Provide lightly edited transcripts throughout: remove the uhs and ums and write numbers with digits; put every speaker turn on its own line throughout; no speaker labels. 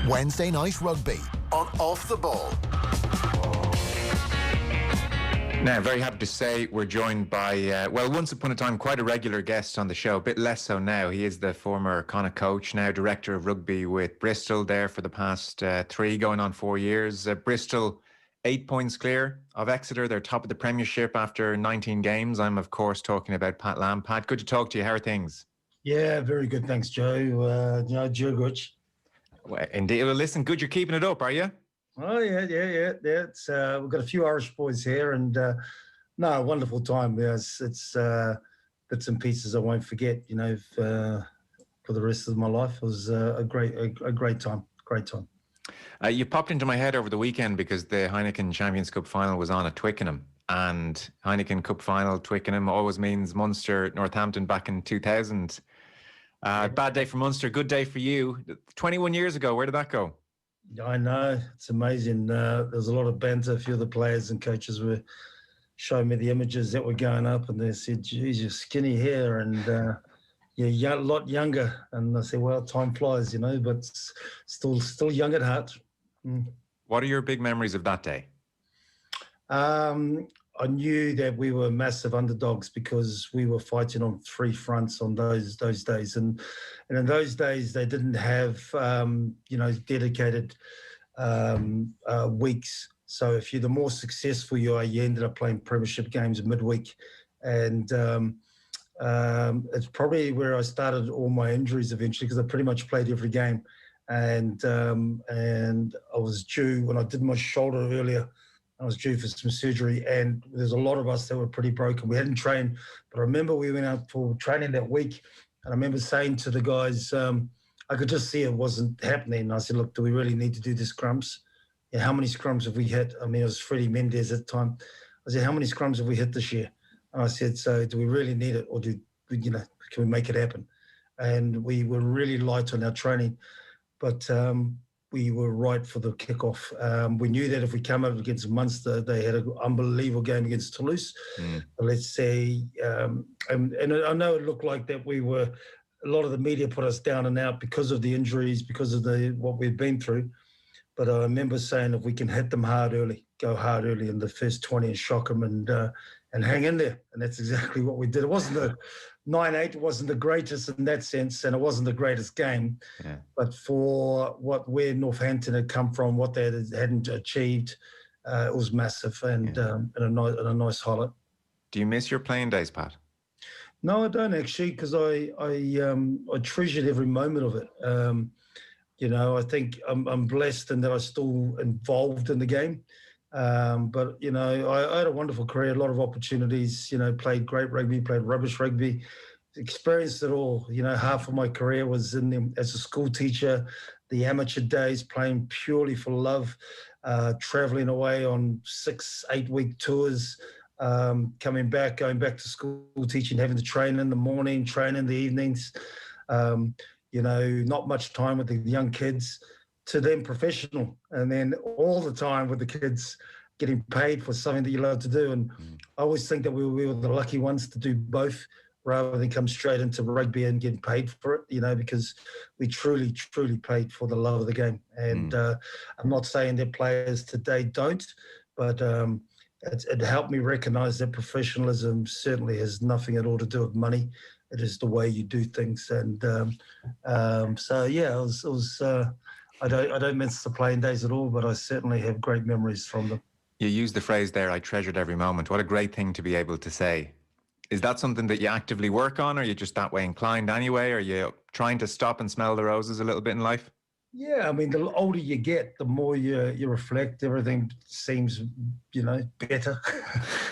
Wednesday Night Rugby on Off the Ball.
Now, very happy to say we're joined by, once upon a time, quite a regular guest on the show, a bit less so now. He is the former Connacht coach, now director of rugby with Bristol there for the past 3 going on 4 years. Bristol, 8 points clear of Exeter. They're top of the Premiership after 19 games. I'm, of course, talking about Pat LAM. Pat, good to talk to you. How are things?
Yeah, very good. Thanks, Joe. Joe Gooch.
Well, indeed. Well, listen, good you're keeping it up, are you?
Oh, yeah. It's we've got a few Irish boys here, and wonderful time. It's bits and pieces I won't forget. For the rest of my life, it was a great time.
You popped into my head over the weekend because the Heineken Champions Cup final was on at Twickenham, and Heineken Cup final Twickenham always means Munster Northampton back in 2000. Bad day for Munster, good day for you. 21 years ago, where did that go?
I know, it's amazing. There's a lot of banter. A few of the players and coaches were showing me the images that were going up, and they said, geez, you're skinny here and you're a lot younger. And I said, well, time flies, but still young at heart.
What are your big memories of that day?
I knew that we were massive underdogs because we were fighting on 3 fronts on those days. And in those days, they didn't have, dedicated weeks. So if you're the more successful you are, you ended up playing premiership games midweek. And it's probably where I started all my injuries eventually, because I pretty much played every game. And I was due, when I did my shoulder earlier, I was due for some surgery, and there's a lot of us that were pretty broken. We hadn't trained, but I remember we went out for training that week, and I remember saying to the guys, I could just see it wasn't happening. I said, look, do we really need to do the scrums? Yeah, how many scrums have we hit? I mean, it was Freddie Mendes at the time. I said, how many scrums have we hit this year? And I said, so do we really need it, or can we make it happen? And we were really light on our training, but we were right for the kickoff. We knew that if we come out against Munster, they had an unbelievable game against Toulouse. But let's say, and I know it looked like that a lot of the media put us down and out because of the injuries, because of what we've been through. But I remember saying, if we can hit them hard early, go hard early in the first 20 and shock them and hang in there. And that's exactly what we did. It wasn't the 9-8, it wasn't the greatest in that sense, and it wasn't the greatest game. Yeah. But for where Northampton had come from, what they hadn't achieved, it was massive and a nice highlight.
Do you miss your playing days, Pat?
No, I don't actually, because I treasured every moment of it. I think I'm blessed in that I'm still involved in the game. But I had a wonderful career, a lot of opportunities, played great rugby, played rubbish rugby, experienced it all. Half of my career was as a school teacher, the amateur days, playing purely for love, traveling away on 6-8 week tours, coming back, going back to school teaching, having to train in the morning, train in the evenings, not much time with the young kids, to then professional, and then all the time with the kids getting paid for something that you love to do. And I always think that we were the lucky ones to do both, rather than come straight into rugby and getting paid for it, because we truly played for the love of the game. And I'm not saying that players today don't, but it helped me recognize that professionalism certainly has nothing at all to do with money. It is the way you do things. And I don't miss the playing days at all, but I certainly have great memories from them.
You used the phrase there, I treasured every moment. What a great thing to be able to say. Is that something that you actively work on, or are you just that way inclined anyway? Are you trying to stop and smell the roses a little bit in life?
Yeah, I mean, the older you get, the more you reflect. Everything seems, better.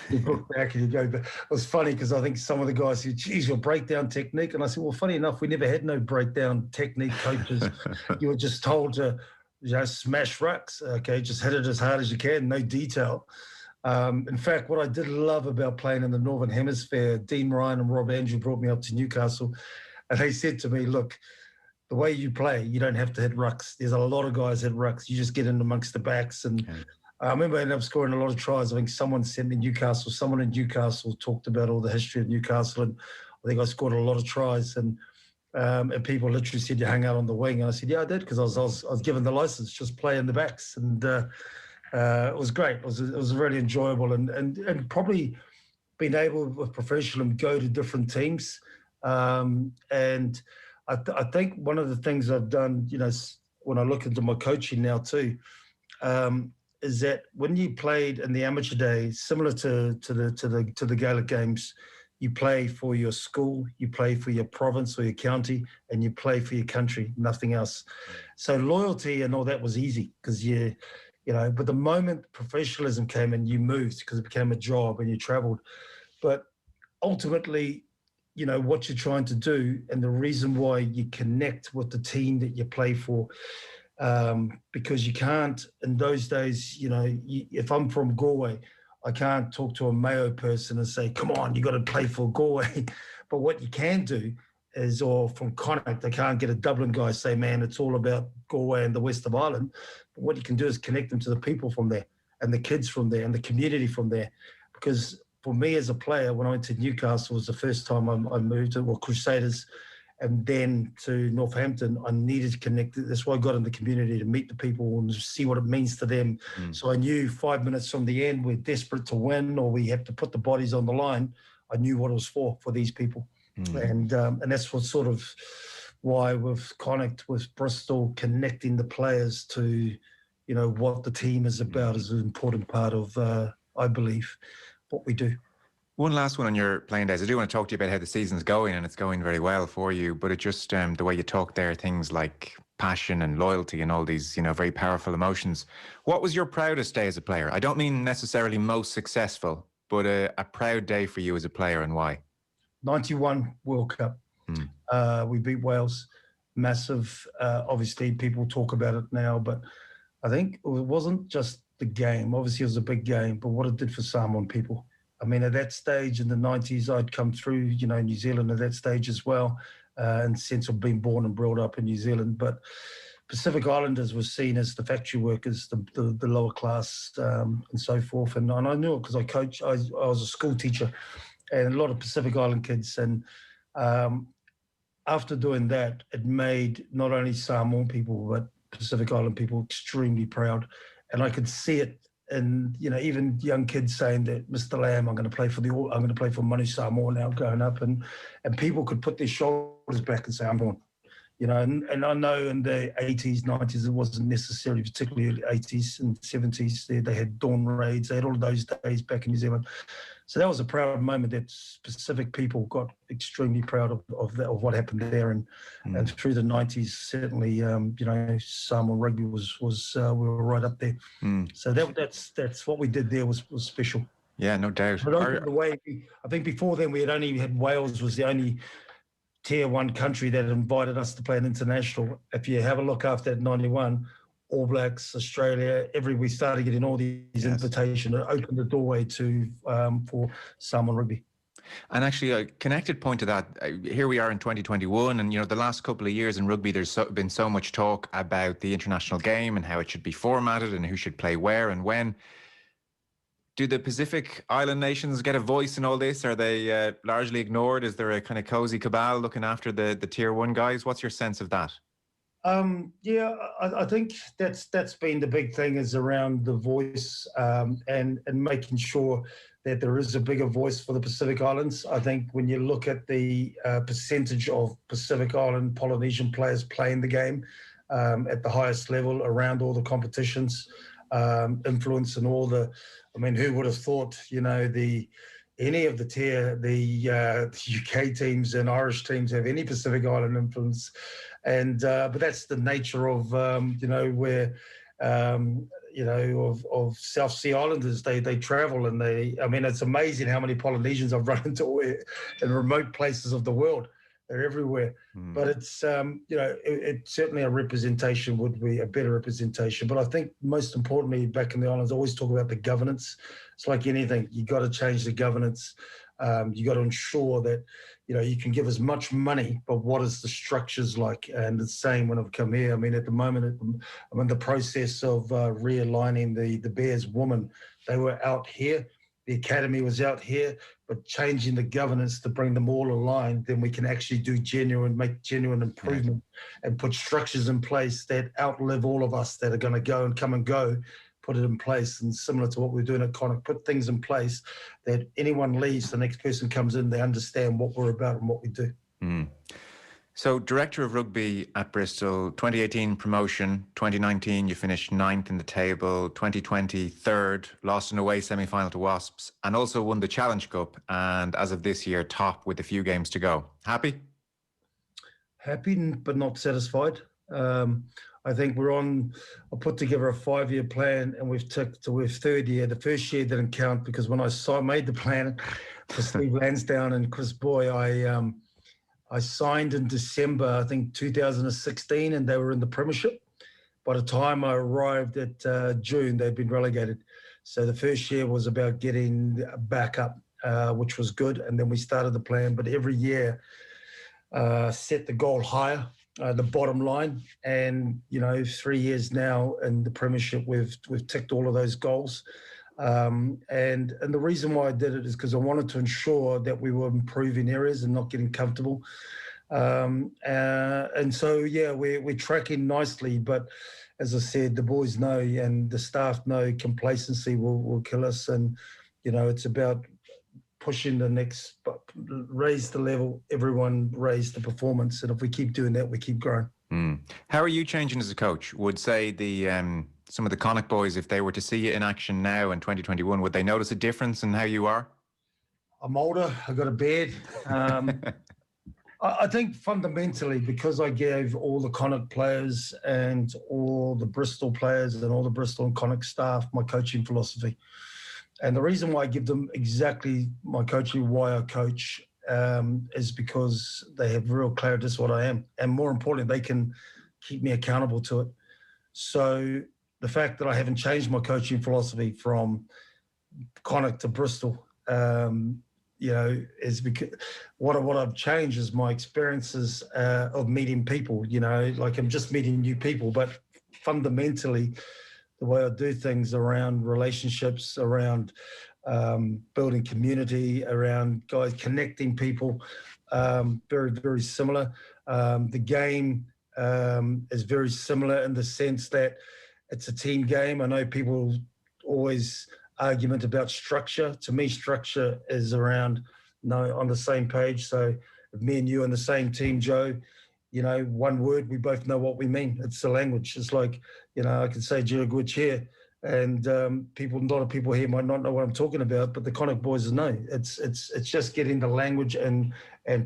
You look back and you go, but it was funny because I think some of the guys said, geez, your breakdown technique. And I said, well, funny enough, we never had no breakdown technique coaches. You were just told to smash rucks, okay, just hit it as hard as you can, no detail. In fact, what I did love about playing in the Northern Hemisphere, Dean Ryan and Rob Andrew brought me up to Newcastle, and they said to me, look, the way you play, you don't have to hit rucks. There's a lot of guys hit rucks. You just get in amongst the backs. And I remember I ended up scoring a lot of tries. I think someone in Newcastle talked about all the history of Newcastle, and I think I scored a lot of tries. And And people literally said, you hung out on the wing. And I said, yeah, I did, because I was given the license, just play in the backs. And it was great. It was really enjoyable, and probably being able with professionalism go to different teams. And I think one of the things I've done, when I look into my coaching now too, is that when you played in the amateur days, similar to the Gaelic games, you play for your school, you play for your province or your county, and you play for your country, nothing else. So loyalty and all that was easy, because but the moment professionalism came in, you moved, because it became a job and you traveled. But ultimately, what you're trying to do, and the reason why you connect with the team that you play for, because you can't, in those days, if I'm from Galway, I can't talk to a Mayo person and say, come on, you got to play for Galway. But what you can do is, or from Connacht, they can't get a Dublin guy say, man, it's all about Galway and the west of Ireland. But what you can do is connect them to the people from there, and the kids from there, and the community from there. Because for me as a player, when I went to Newcastle, it was the first time I moved to Crusaders, and then to Northampton, I needed to connect. That's why I got in the community, to meet the people and see what it means to them. So I knew 5 minutes from the end, we're desperate to win, or we have to put the bodies on the line. I knew what it was for these people. And that's what sort of why with Connacht, with Bristol, connecting the players to, what the team is about is an important part of, I believe, what we do.
One last one on your playing days. I do want to talk to you about how the season's going, and it's going very well for you, but it just, the way you talk there, things like passion and loyalty and all these, very powerful emotions. What was your proudest day as a player? I don't mean necessarily most successful, but a proud day for you as a player, and why?
91 World Cup. We beat Wales. Massive. Obviously, people talk about it now, but I think it wasn't just the game. Obviously, it was a big game, but what it did for Samoan people. I mean, at that stage in the 90s, I'd come through, New Zealand at that stage as well, and since I've been born and brought up in New Zealand. But Pacific Islanders were seen as the factory workers, the lower class, and so forth. And I knew it because I was a school teacher, and a lot of Pacific Island kids. And after doing that, it made not only Samoan people, but Pacific Island people extremely proud. And I could see it. And even young kids saying that, Mr. Lamb, I'm going to play for Manu Samoa now, going up, and people could put their shoulders back and say, I'm going. And I know in the 80s, 90s, it wasn't necessarily, particularly 80s and 70s. They had dawn raids, they had all of those days back in New Zealand. So that was a proud moment that specific people got extremely proud of what happened there. And through the 90s, certainly, Samoan rugby was we were right up there. So that's what we did there was special.
Yeah, no doubt.
But over the way, I think before then we had only had Wales was the only tier one country that invited us to play an international. If you have a look after that 91, All Blacks, Australia, we started getting all these invitations. It opened the doorway for Samoan rugby.
And actually, a connected point to that, here we are in 2021, and the last couple of years in rugby, there's been so much talk about the international game and how it should be formatted and who should play where and when. Do the Pacific Island nations get a voice in all this? Are they largely ignored? Is there a kind of cozy cabal looking after the tier one guys? What's your sense of that?
I think that's been the big thing, is around the voice and making sure that there is a bigger voice for the Pacific Islands. I think when you look at the percentage of Pacific Island Polynesian players playing the game at the highest level around all the competitions, influence and all the, who would have thought, any of the UK teams and Irish teams have any Pacific Island influence. And but that's the nature of where of South Sea Islanders. They travel, and it's amazing how many Polynesians I've run into in remote places of the world. They're everywhere. But it's it's certainly a representation would be a better representation. But I think most importantly, back in the islands, I always talk about the governance. It's like anything, you got to change the governance. You got to ensure that you can give as much money, but what is the structures like? And the same when I've come here. At the moment, I'm in the process of realigning the Bears women. They were out here. The academy was out here, but changing the governance to bring them all aligned, then we can actually make genuine improvement and put structures in place that outlive all of us that are going to go and come and go, put it in place. And similar to what we're doing at Connacht, put things in place that anyone leaves, the next person comes in, they understand what we're about and what we do.
Mm. So, Director of Rugby at Bristol, 2018 promotion, 2019 you finished 9th in the table, 2020 3rd, lost an away semi-final to Wasps, and also won the Challenge Cup, and as of this year, top with a few games to go. Happy?
Happy, but not satisfied. I think I put together a 5-year plan, and we're third year. The first year didn't count because when I made the plan for Steve Lansdowne and Chris Boy, I signed in December, I think 2016, and they were in the Premiership. By the time I arrived at June, they'd been relegated. So the first year was about getting back up, which was good. And then we started the plan, but every year set the goal higher, the bottom line. And, 3 years now in the Premiership, we've ticked all of those goals. And the reason why I did it is because I wanted to ensure that we were improving areas and not getting comfortable. And so, we're tracking nicely. But as I said, the boys know and the staff know complacency will kill us. And, it's about pushing the next, raise the level, everyone raise the performance. And if we keep doing that, we keep growing.
Mm. How are you changing as a coach? Would say some of the Connacht boys, if they were to see you in action now in 2021, would they notice a difference in how you are?
I'm older. I got a beard. I think fundamentally, because I gave all the Connacht players and all the Bristol players and all the Bristol and Connacht staff my coaching philosophy. And the reason why I give them exactly my coaching, why I coach, is because they have real clarity as to what I am. And more importantly, they can keep me accountable to it. So the fact that I haven't changed my coaching philosophy from Connacht to Bristol, is because what I've changed is my experiences of meeting people, like I'm just meeting new people, but fundamentally the way I do things around relationships, around building community, around guys connecting people, very, very similar. The game is very similar in the sense that it's a team game. I know people always argument about structure. To me, structure is around on the same page. So if me and you are on the same team, Joe, one word, we both know what we mean. It's the language. It's like, I can say Jira here, and a lot of people here might not know what I'm talking about, but the Connacht boys know. It's just getting the language and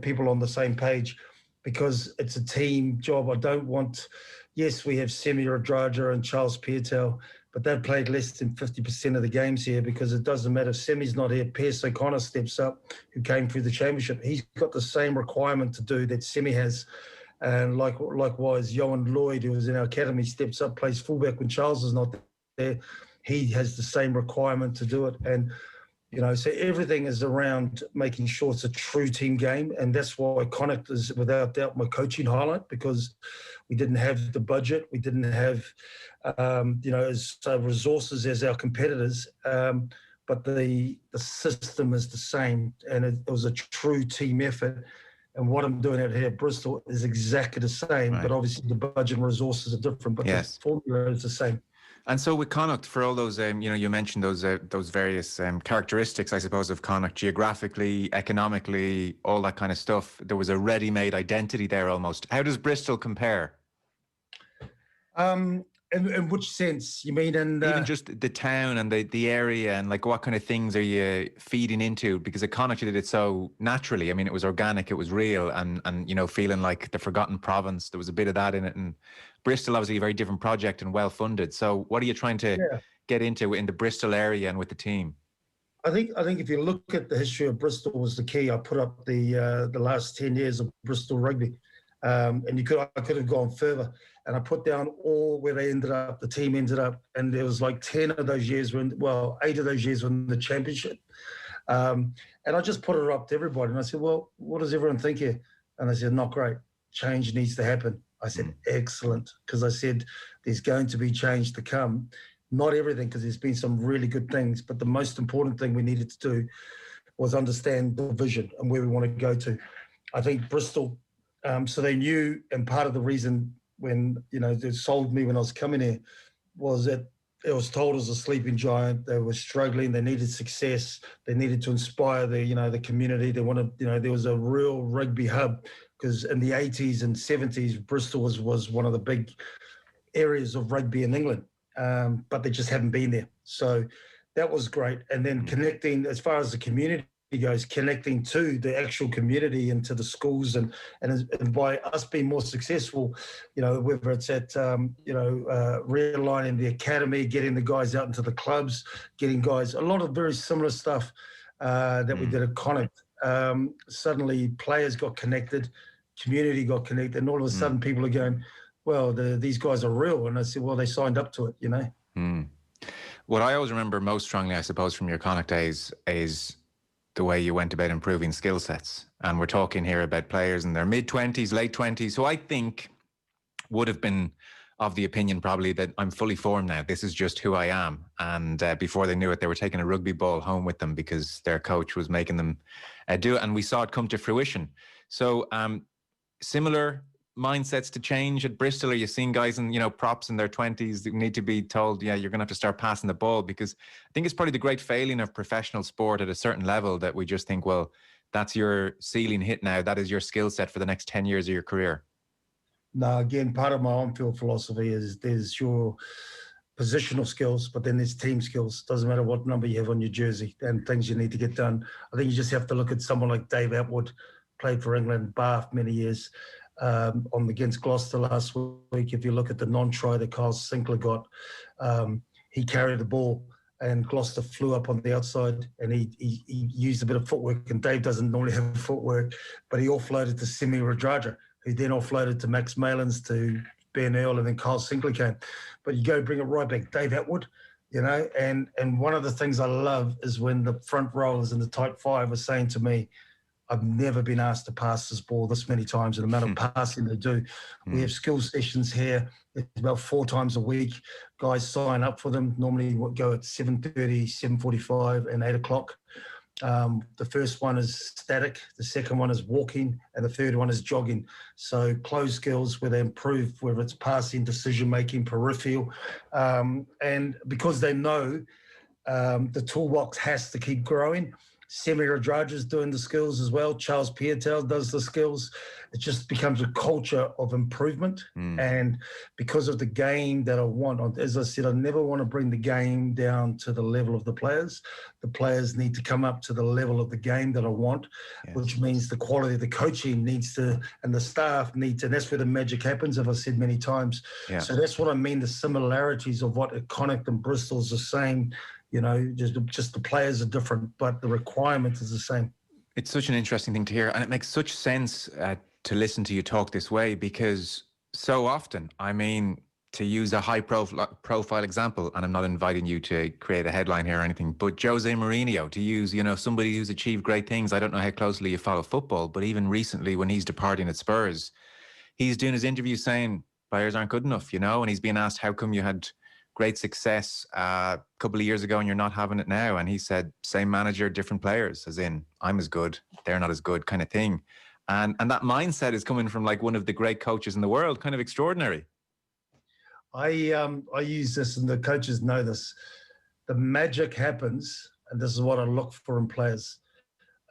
people on the same page, because it's a team job. I don't want, yes, we have Semi Radraja and Charles Piertel, but they've played less than 50% of the games here, because it doesn't matter if Semi's not here. Pierce O'Connor steps up, who came through the championship. He's got the same requirement to do that Semi has. And likewise, Johan Lloyd, who was in our academy, steps up, plays fullback when Charles is not there. He has the same requirement to do it. And, so everything is around making sure it's a true team game. And that's why Connacht is, without doubt, my coaching highlight, because we didn't have the budget. We didn't have, as resources as our competitors. But the system is the same. And it was a true team effort. And what I'm doing out here at Bristol is exactly the same, right. But obviously the budget and resources are different, but yes, the formula is the same.
And so with Connacht, for all those, you mentioned those various characteristics, I suppose, of Connacht, geographically, economically, all that kind of stuff. There was a ready-made identity there almost. How does Bristol compare?
In which sense? You mean in
even just the town and the area, and like what kind of things are you feeding into? Because at Connacht you did it so naturally. I mean, it was organic, it was real, and feeling like the forgotten province. There was a bit of that in it. And Bristol, obviously, a very different project and well funded. So, what are you trying to get into in the Bristol area and with the team?
I think if you look at the history of Bristol was the key. I put up the last 10 years of Bristol Rugby, and I could have gone further. And I put down all where they ended up, the team ended up, and there was like 10 of those years 8 of those years were in the championship. And I just put it up to everybody. And I said, well, what does everyone think here? And they said, not great. Change needs to happen. I said, excellent. Because I said, there's going to be change to come. Not everything, because there's been some really good things. But the most important thing we needed to do was understand the vision and where we want to go to. I think Bristol, so they knew, and part of the reason when, they sold me when I was coming here was that it was told as a sleeping giant. They were struggling. They needed success. They needed to inspire the community. They wanted, there was a real rugby hub, because in the 80s and 70s, Bristol was one of the big areas of rugby in England, but they just haven't been there. So that was great. And then connecting, as far as the community goes, connecting to the actual community and to the schools, and by us being more successful, whether it's at realigning the academy, getting the guys out into the clubs, getting guys, a lot of very similar stuff that we did at Connacht. Suddenly players got connected, community got connected, and all of a sudden people are going, well, these guys are real. And I said, well, they signed up to it,
What I always remember most strongly, I suppose, from your Connacht days is the way you went about improving skill sets. And we're talking here about players in their mid-20s, late 20s, who I think would have been of the opinion probably that I'm fully formed now. This is just who I am. And before they knew it, they were taking a rugby ball home with them because their coach was making them do it. And we saw it come to fruition. So similar mindsets to change at Bristol? Are you seeing guys in, props in their 20s that need to be told, yeah, you're going to have to start passing the ball? Because I think it's probably the great failing of professional sport at a certain level that we just think, well, that's your ceiling hit now. That is your skill set for the next 10 years of your career.
No, again, part of my on-field philosophy is there's your positional skills, but then there's team skills. Doesn't matter what number you have on your jersey and things you need to get done. I think you just have to look at someone like Dave Atwood, played for England, Bath many years, against Gloucester last week. If you look at the non-try that Kyle Sinclair got, he carried the ball and Gloucester flew up on the outside, and he used a bit of footwork, and Dave doesn't normally have footwork, but he offloaded to Semi Radraja, who then offloaded to Max Malins, to Ben Earl, and then Kyle Sinclair came. But you go bring it right back, Dave Atwood, and one of the things I love is when the front rowers in the tight five are saying to me, I've never been asked to pass this ball this many times, and the amount of passing they do. We have skill sessions here. It's about 4 times a week. Guys sign up for them. Normally go at 7:30, 7:45 and 8 o'clock. The first one is static. The second one is walking. And the third one is jogging. So closed skills where they improve, whether it's passing, decision-making, peripheral. And because they know the toolbox has to keep growing, Semi Radraja's doing the skills as well. Charles Piatel does the skills. It just becomes a culture of improvement. And because of the game that I want, as I said, I never want to bring the game down to the level of the players. The players need to come up to the level of the game that I want, which means the quality of the coaching needs to, and the staff needs, and that's where the magic happens, as I've said many times. So that's what I mean, the similarities of what Connacht and Bristol is the same. Just the players are different, but the requirement is the same.
It's such an interesting thing to hear, and it makes such sense to listen to you talk this way, because so often, to use a high profile example, and I'm not inviting you to create a headline here or anything, but Jose Mourinho, to use, somebody who's achieved great things. I don't know how closely you follow football, but even recently when he's departing at Spurs, he's doing his interview saying players aren't good enough, and he's being asked, how come you had great success a couple of years ago and you're not having it now? And he said, same manager, different players, as in I'm as good, they're not as good, kind of thing. And that mindset is coming from like one of the great coaches in the world. Kind of extraordinary. I
use this, and the coaches know this. The magic happens, and this is what I look for in players.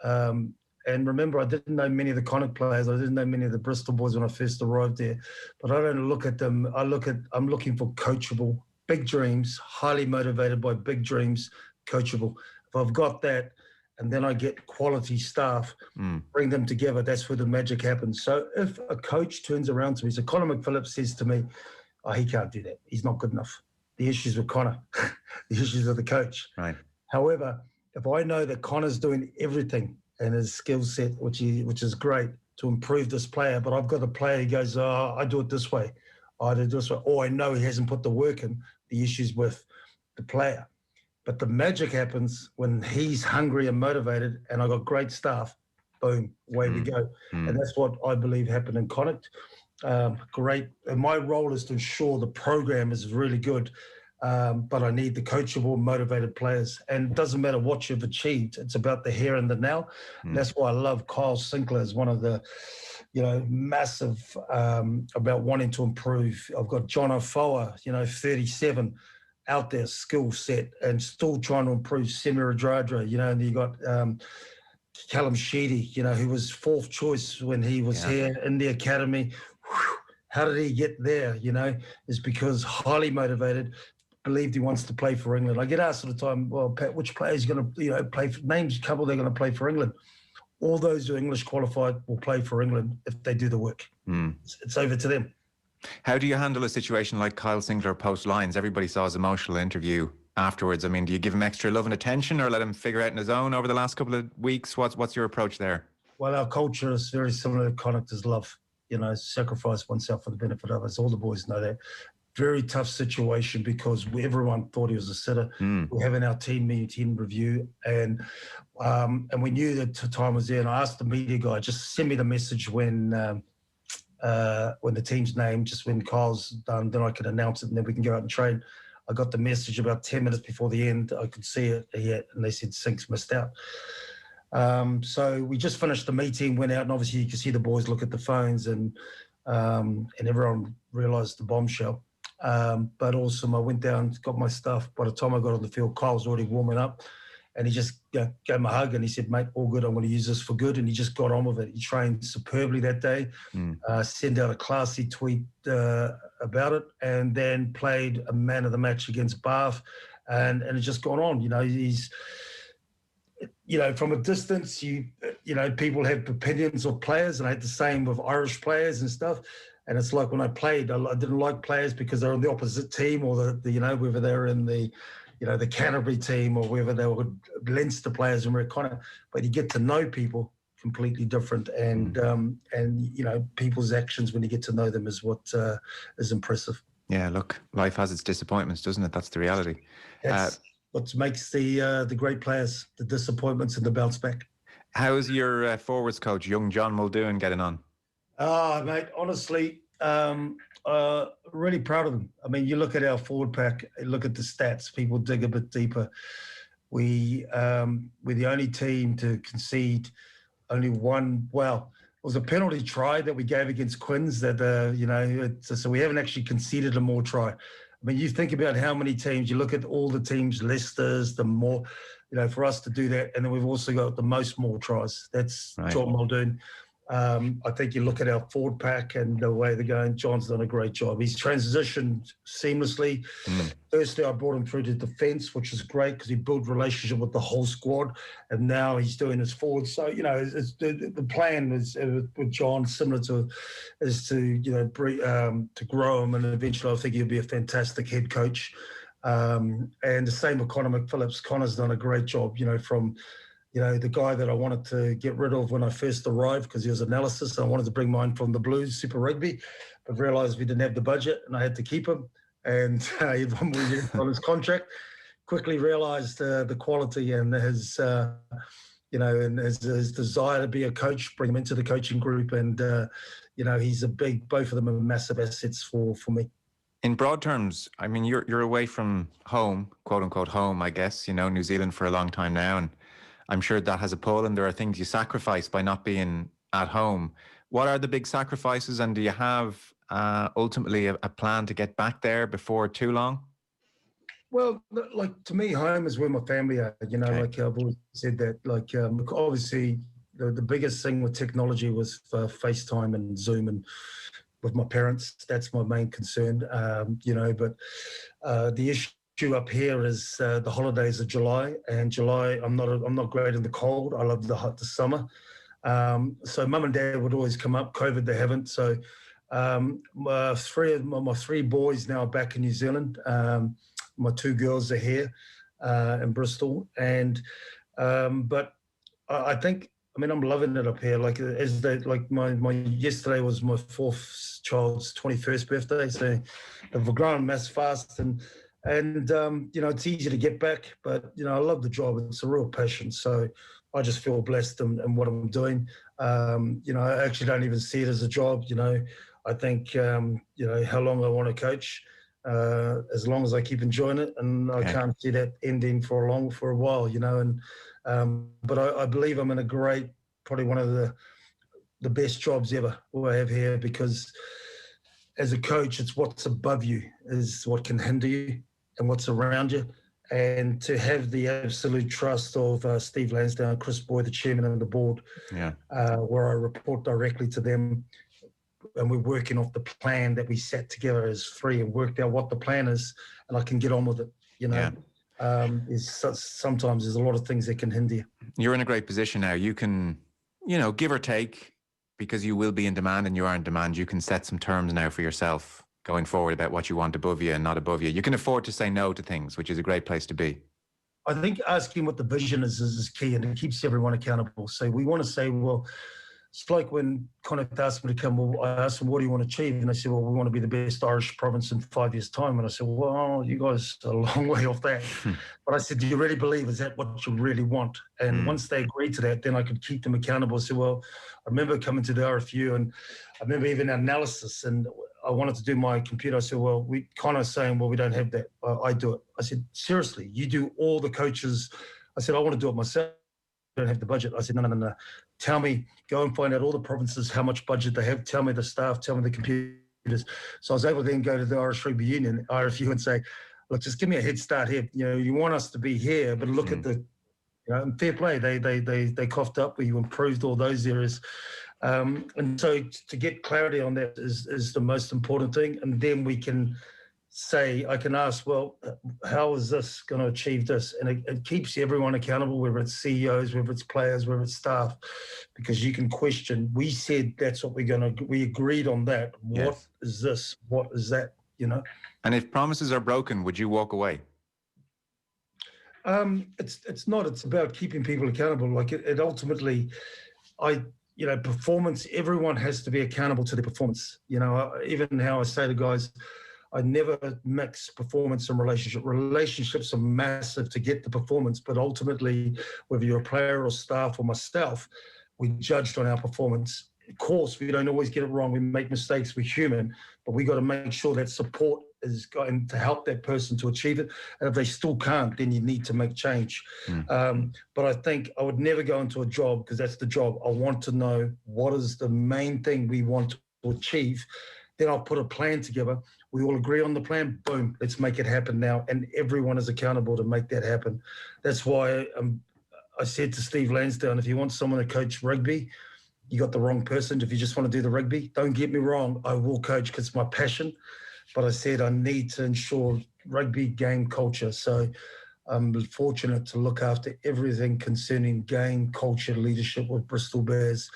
And remember, I didn't know many of the Connacht players. I didn't know many of the Bristol boys when I first arrived there. But I don't look at them. I'm looking for coachable, big dreams, highly motivated by big dreams, coachable. If I've got that, and then I get quality staff, bring them together, that's where the magic happens. So if a coach turns around to me, so Conor McPhillips says to me, oh, he can't do that. He's not good enough. The issues with Conor, the issues with the coach.
Right.
However, if I know that Conor's doing everything and his skill set, which is great, to improve this player, but I've got a player who goes, oh, I do it this way. I do it this way. Or I know he hasn't put the work in, the issues with the player. But the magic happens when he's hungry and motivated, and I got great staff. Boom, away we go. And that's what I believe happened in Connacht. Great. And my role is to ensure the program is really good. but I need the coachable, motivated players. And it doesn't matter what you've achieved. It's about the here and the now. And that's why I love Kyle Sinclair as one of the, massive about wanting to improve. I've got John Ofoa, 37, out there, skill set, and still trying to improve. Semi Radradra, and you got Callum Sheedy, who was 4th choice when he was here in the academy. Whew, how did he get there? Is because highly motivated, believed he wants to play for England. I get asked all the time, well, Pat, which players are going to, play for, names a couple they're going to play for England. All those who are English qualified will play for England if they do the work. It's over to them.
How do you handle a situation like Kyle Sinclair post lines? Everybody saw his emotional interview afterwards. I mean, do you give him extra love and attention, or let him figure out on his own over the last couple of weeks? What's your approach there?
Well, our culture is very similar to Connacht's love. Sacrifice oneself for the benefit of others. All the boys know that. Very tough situation because everyone thought he was a sitter. We're having our team review, and we knew that time was there. And I asked the media guy, just send me the message when the team's name, just when Kyle's done, then I can announce it and then we can go out and train. I got the message about 10 minutes before the end. I could see it, and they said Sink's missed out. So we just finished the meeting, went out, and obviously you can see the boys look at the phones, and everyone realised the bombshell. But also I went down, got my stuff. By the time I got on the field, Kyle was already warming up, and he just gave me a hug and he said, mate, all good, I'm going to use this for good. And he just got on with it. He trained superbly that day, sent out a classy tweet about it, and then played a man of the match against Bath, and it's just gone on. He's, from a distance, people have opinions of players, and I had the same with Irish players and stuff. And it's like when I played, I didn't like players because they're on the opposite team, or whether they're in the Canterbury team, or whether they were Leinster players, and we're but you get to know people completely different, and people's actions when you get to know them is what is impressive.
Yeah, look, life has its disappointments, doesn't it? That's the reality.
That's what makes the great players, the disappointments and the bounce back.
How's your forwards coach, young John Muldoon, getting on?
Mate, honestly, really proud of them. I mean, you look at our forward pack, look at the stats, people dig a bit deeper. We're the only team to concede only one. Well, it was a penalty try that we gave against Quins so we haven't actually conceded a more try. I mean, you think about how many teams, you look at all the teams, Leicester's, the more, for us to do that. And then we've also got the most more tries. That's right. John Muldoon. I think you look at our forward pack and the way they're going, John's done a great job. He's transitioned seamlessly. Firstly, I brought him through to defence, which is great because he built relationship with the whole squad, and now he's doing his forward. So, it's the plan is with John similar to grow him, and eventually I think he'll be a fantastic head coach. And the same with Connor McPhillips. Connor's done a great job, from the guy that I wanted to get rid of when I first arrived because he was analysis. I wanted to bring mine from the Blues, Super Rugby, but realised we didn't have the budget and I had to keep him. And he on his contract. Quickly realised the quality and his, and his desire to be a coach, bring him into the coaching group. And, he's both of them are massive assets for me.
In broad terms, I mean, you're away from home, quote unquote home, I guess, New Zealand for a long time now. And I'm sure that has a pull, and there are things you sacrifice by not being at home. What are the big sacrifices, and do you have ultimately a plan to get back there before too long?
Well, to me, home is where my family are. Okay. Like I've always said that. Obviously, the biggest thing with technology was FaceTime and Zoom, and with my parents, that's my main concern. But the issue up here is the holidays of July, and July I'm not great in the cold. I love the summer. So mum and dad would always come up. COVID they haven't. So my three boys now are back in New Zealand. My two girls are here in Bristol, and but I think I'm loving it up here. Yesterday was my fourth child's 21st birthday, so they've grown mass fast, and it's easy to get back, but I love the job. It's a real passion, so I just feel blessed in what I'm doing. I actually don't even see it as a job. I think how long I want to coach. as long as I keep enjoying it, and I can't see that ending for a while, you know. And but I believe I'm in a great, probably one of the best jobs ever I have here, because as a coach, it's what's above you is what can hinder you and what's around you. And to have the absolute trust of Steve Lansdowne and Chris Boyd, the chairman of the board, where I report directly to them, and we're working off the plan that we set together as three and worked out what the plan is, and I can get on with it, you know. Sometimes there's a lot of things that can hinder you.
You're in a great position now. You can, you know, give or take, because you will be in demand and you are in demand. You can set some terms now for yourself going forward about what you want above you and not above you. You can afford to say no to things, which is a great place to be.
I think asking what the vision is key, and it keeps everyone accountable. So we want to say, well, it's like when Connacht asked me to come, well, I asked them, what do you want to achieve? And they said, well, we want to be the best Irish province in 5 years' time. And I said, well, you guys are a long way off that. But I said, do you really believe, is that what you really want? And once they agreed to that, then I could keep them accountable. I said, well, I remember coming to the RFU, and I remember even analysis, and I wanted to do my computer. I said, well, we kind of saying, well, we don't have that. I do it. I said, seriously, you do all the coaches. I said, I want to do it myself. I don't have the budget. I said, no. Tell me, go and find out all the provinces, how much budget they have. Tell me the staff, tell me the computers. So I was able to then go to the Irish Rugby Union, RFU, and say, look, just give me a head start here. You know, you want us to be here, but look at the, you know, fair play. They coughed up. We improved all those areas. And so to get clarity on that is the most important thing. And then we can say, I can ask, well, how is this going to achieve this? And it keeps everyone accountable, whether it's CEOs, whether it's players, whether it's staff, because you can question. We said that's what we agreed on that.
Yes.
What is this? What is that? You know? And
if promises are broken, would you walk away?
It's not. It's about keeping people accountable. Like it ultimately, performance, everyone has to be accountable to their performance. You know, even how I say to guys, I never mix performance and relationship. Relationships are massive to get the performance, but ultimately, whether you're a player or staff or myself, we judged on our performance. Of course, we don't always get it wrong. We make mistakes. We're human, but we got to make sure that support is going to help that person to achieve it. And if they still can't, then you need to make change. But I think I would never go into a job, because that's the job. I want to know what is the main thing we want to achieve. Then I'll put a plan together. We all agree on the plan. Boom, let's make it happen now. And everyone is accountable to make that happen. That's why I said to Steve Lansdowne, if you want someone to coach rugby, you got the wrong person. If you just want to do the rugby, don't get me wrong, I will coach because it's my passion. But I said I need to ensure rugby game culture. So I'm fortunate to look after everything concerning game culture leadership with Bristol Bears.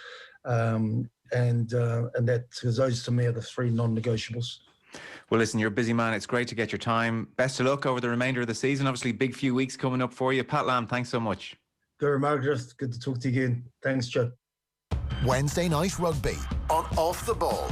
And that, because those to me are the three non-negotiables.
Well, listen, you're a busy man. It's great to get your time. Best of luck over the remainder of the season. Obviously, big few weeks coming up for you. Pat Lam, thanks so much.
Guru Margaret, good to talk to you again. Thanks, Joe.
Wednesday Night Rugby on Off the Ball.